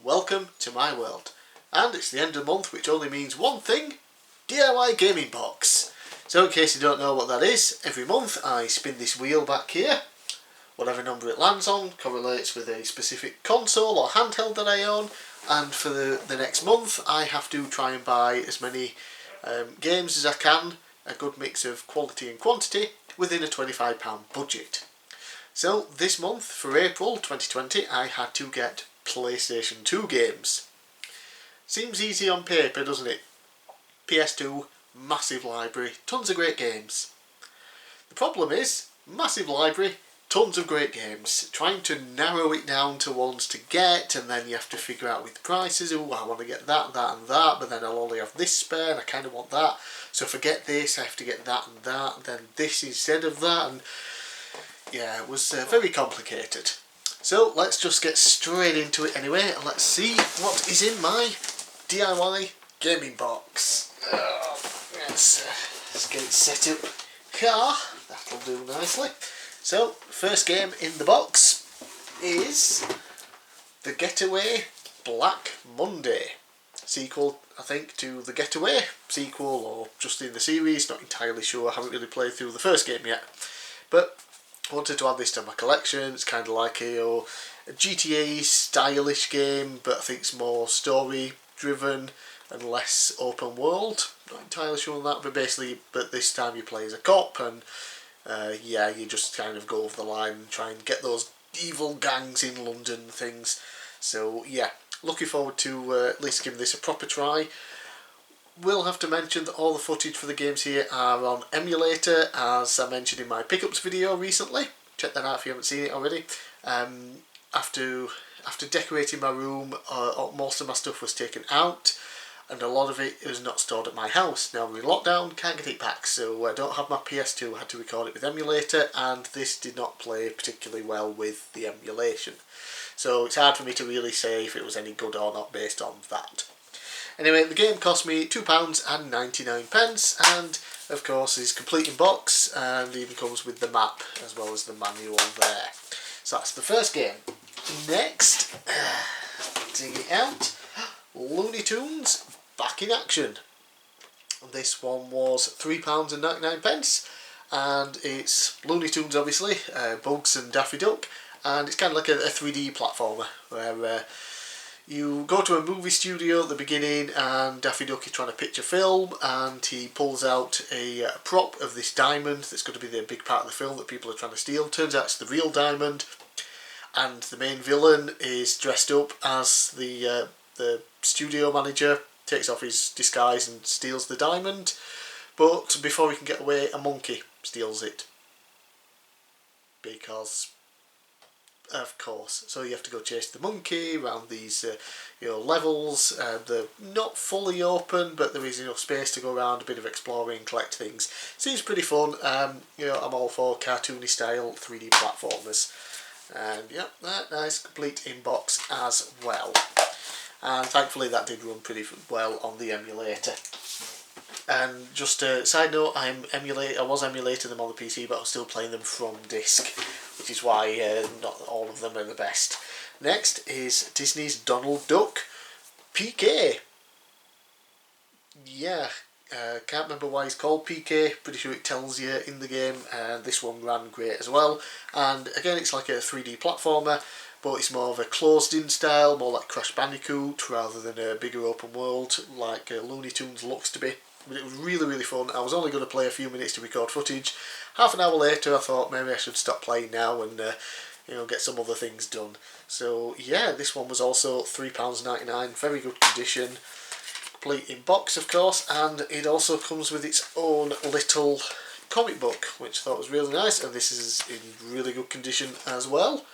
welcome to my world. And it's the end of the month, which only means one thing: DIY gaming box. So in case you don't know what that is, every month I spin this wheel back here. Whatever number it lands on correlates with a specific console or handheld that I own, and for the next month I have to try and buy as many games as I can, a good mix of quality and quantity, within a £25 budget. So this month, for April 2020, I had to get PlayStation 2 games. Seems easy on paper, doesn't it? PS2, massive library, tons of great games. The problem is, massive library, tons of great games. Trying to narrow it down to ones to get, and then you have to figure out with prices, oh, I want to get that, that and that, but then I'll only have this spare and I kind of want that. So forget this, I have to get that and that, and then this instead of that, and yeah, it was very complicated. So let's just get straight into it anyway, and let's see what is in my DIY gaming box. Let's get it set up here. That'll do nicely. So, first game in the box is The Getaway Black Monday. Sequel, I think, to The Getaway. Sequel, or just in the series, not entirely sure. I haven't really played through the first game yet. But I wanted to add this to my collection. It's kind of like a GTA stylish game, but I think it's more story driven and less open world. Not entirely sure on that, but basically, this time you play as a cop, and yeah, you just kind of go over the line and try and get those evil gangs in London and things. So yeah, looking forward to at least giving this a proper try. Will have to mention that all the footage for the games here are on emulator, as I mentioned in my pickups video recently. Check that out if you haven't seen it already. After decorating my room, most of my stuff was taken out, and a lot of it is not stored at my house. Now we're in lockdown, can't get it back, so I don't have my PS2, I had to record it with emulator, and this did not play particularly well with the emulation. So it's hard for me to really say if it was any good or not based on that. Anyway, the game cost me £2.99, and of course is complete in box, and even comes with the map as well as the manual there. So that's the first game. Next, dig it out, Looney Tunes Back in Action. This one was £3.99, and it's Looney Tunes obviously, Bugs and Daffy Duck, and it's kind of like a 3D platformer where you go to a movie studio at the beginning, and Daffy Duck is trying to pitch a film, and he pulls out a prop of this diamond that's going to be the big part of the film that people are trying to steal. Turns out it's the real diamond, and the main villain is dressed up as the studio manager, takes off his disguise and steals the diamond, but before he can get away, a monkey steals it. Because of course. So you have to go chase the monkey around these levels. They're not fully open, but there is enough space to go around, a bit of exploring, collect things. Seems pretty fun. I'm all for cartoony style 3D platformers. And yeah, that nice complete in box as well. And thankfully that did run pretty well on the emulator. And just a side note, I was emulating them on the PC, but I was still playing them from disc, which is why not all of them are the best. Next is Disney's Donald Duck PK. Yeah, can't remember why it's called PK, pretty sure it tells you in the game, and this one ran great as well. And again, it's like a 3D platformer, but it's more of a closed-in style, more like Crash Bandicoot, rather than a bigger open world like Looney Tunes looks to be. But it was really, really fun. I was only going to play a few minutes to record footage. Half an hour later I thought maybe I should stop playing now and get some other things done. So yeah, this one was also £3.99, very good condition, complete in box of course, and it also comes with its own little comic book, which I thought was really nice, and this is in really good condition as well.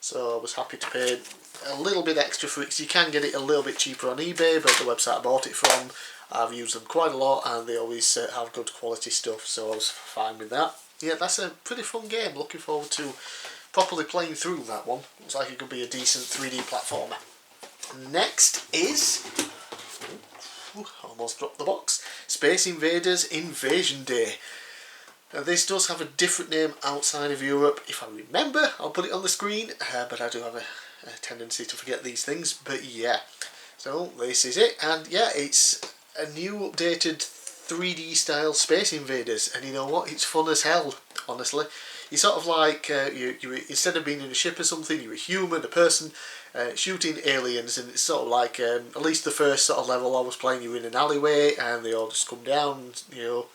So I was happy to pay a little bit extra for it, because you can get it a little bit cheaper on eBay, but the website I bought it from, I've used them quite a lot, and they always have good quality stuff, so I was fine with that. Yeah, that's a pretty fun game. Looking forward to properly playing through that one. Looks like it could be a decent 3D platformer. Next is, almost dropped the box, Space Invaders Invasion Day. Now this does have a different name outside of Europe. If I remember, I'll put it on the screen, but I do have a tendency to forget these things, but yeah. So this is it, and yeah, it's a new updated 3D style Space Invaders, and you know what, it's fun as hell, honestly. You're sort of like, you instead of being in a ship or something, you're a human, a person, shooting aliens, and it's sort of like, at least the first sort of level I was playing, you're in an alleyway, and they all just come down, you know,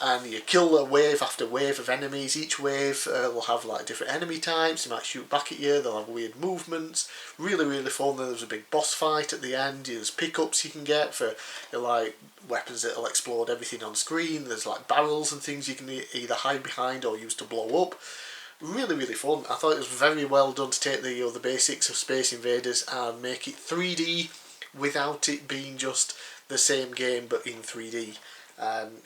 and you kill a wave after wave of enemies. Each wave will have like different enemy types, they might shoot back at you, they'll have weird movements, really really fun. Then there's a big boss fight at the end, there's pickups you can get for like weapons that will explode everything on screen, there's like barrels and things you can either hide behind or use to blow up. Really really fun. I thought it was very well done to take the, you know, the basics of Space Invaders and make it 3D without it being just the same game but in 3D.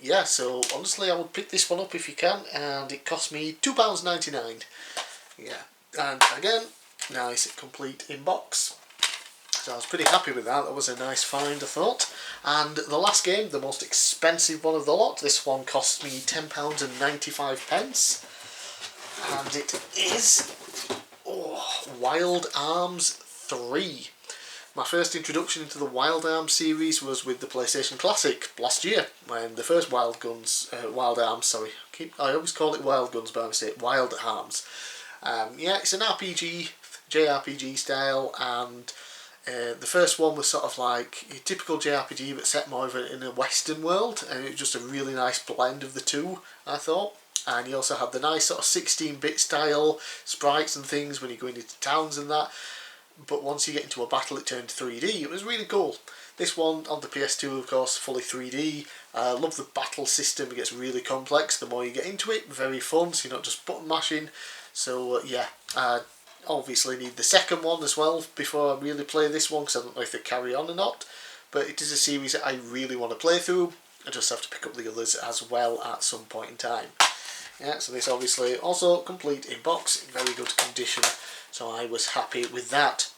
Yeah, so honestly I would pick this one up if you can, and it cost me £2.99. Yeah, and again, nice complete in box. So I was pretty happy with that. That was a nice find, I thought. And the last game, the most expensive one of the lot, this one cost me £10.95, and it is Wild Arms 3. My first introduction into the Wild Arms series was with the PlayStation Classic last year, when the first Wild Arms, I always call it Wild Guns by mistake, Wild Arms. Yeah, it's an RPG, JRPG style, and the first one was sort of like a typical JRPG but set more in a Western world, and it was just a really nice blend of the two, I thought. And you also had the nice sort of 16-bit style sprites and things when you're going into towns and that. But once you get into a battle it turned 3D. It was really cool. This one on the PS2, of course, fully 3D. I love the battle system. It gets really complex the more you get into it. Very fun, so you're not just button mashing. So yeah, I obviously need the second one as well before I really play this one, because I don't know if they carry on or not. But it is a series that I really want to play through. I just have to pick up the others as well at some point in time. Yeah, so this obviously also complete in box, in very good condition. So I was happy with that.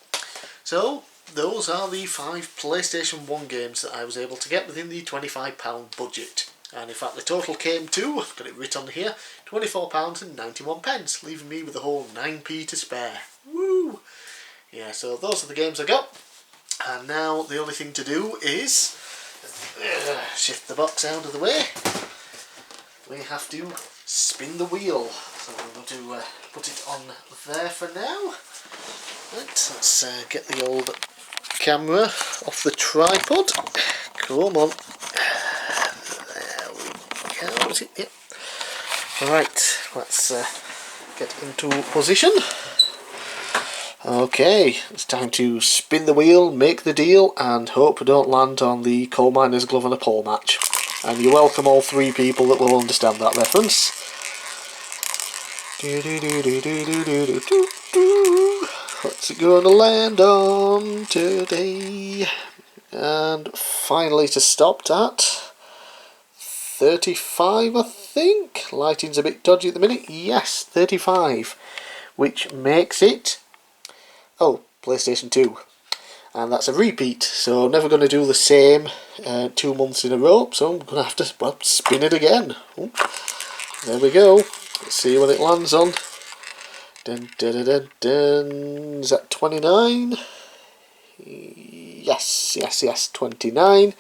So those are the 5 PlayStation 1 games that I was able to get within the £25 budget. And in fact the total came to, I've got it written here, £24.91, leaving me with a whole 9p to spare. Woo! Yeah, so those are the games I got. And now the only thing to do is shift the box out of the way. We have to spin the wheel. So I'm going to put it on there for now. Right, let's get the old camera off the tripod. Come on. There we go. Is it? Yep. Right, let's get into position. Okay, it's time to spin the wheel, make the deal, and hope we don't land on the coal miner's glove and a pole match. And you're welcome, all 3 people that will understand that reference. What's it going to land on today? And finally to stop at 35, I think. Lighting's a bit dodgy at the minute. Yes, 35, which makes it, PlayStation 2. And that's a repeat, so never going to do the same 2 months in a row, so I'm going to have to, well, spin it again. Ooh, there we go. Let's see what it lands on. Dun, dun, dun, dun, dun. Is that 29? Yes, 29.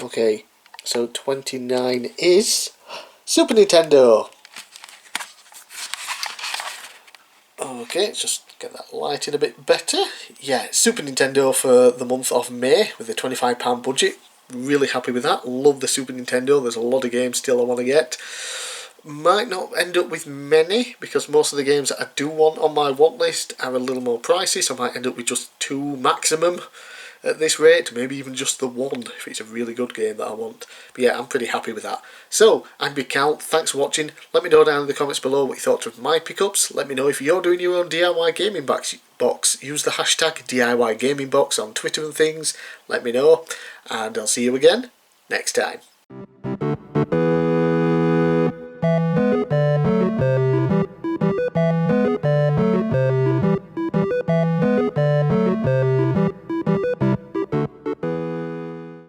Okay, so 29 is Super Nintendo. Okay, let's just get that lighted a bit better. Yeah, Super Nintendo for the month of May with a £25 budget. Really happy with that. Love the Super Nintendo. There's a lot of games still I want to get. Might not end up with many, because most of the games that I do want on my want list are a little more pricey, so I might end up with just 2 maximum at this rate, maybe even just the 1 if it's a really good game that I want. But yeah, I'm pretty happy with that. So, I'm bigcal, thanks for watching. Let me know down in the comments below what you thought of my pickups. Let me know if you're doing your own DIY gaming box. Use the hashtag DIY gaming box on Twitter and things. Let me know, and I'll see you again next time.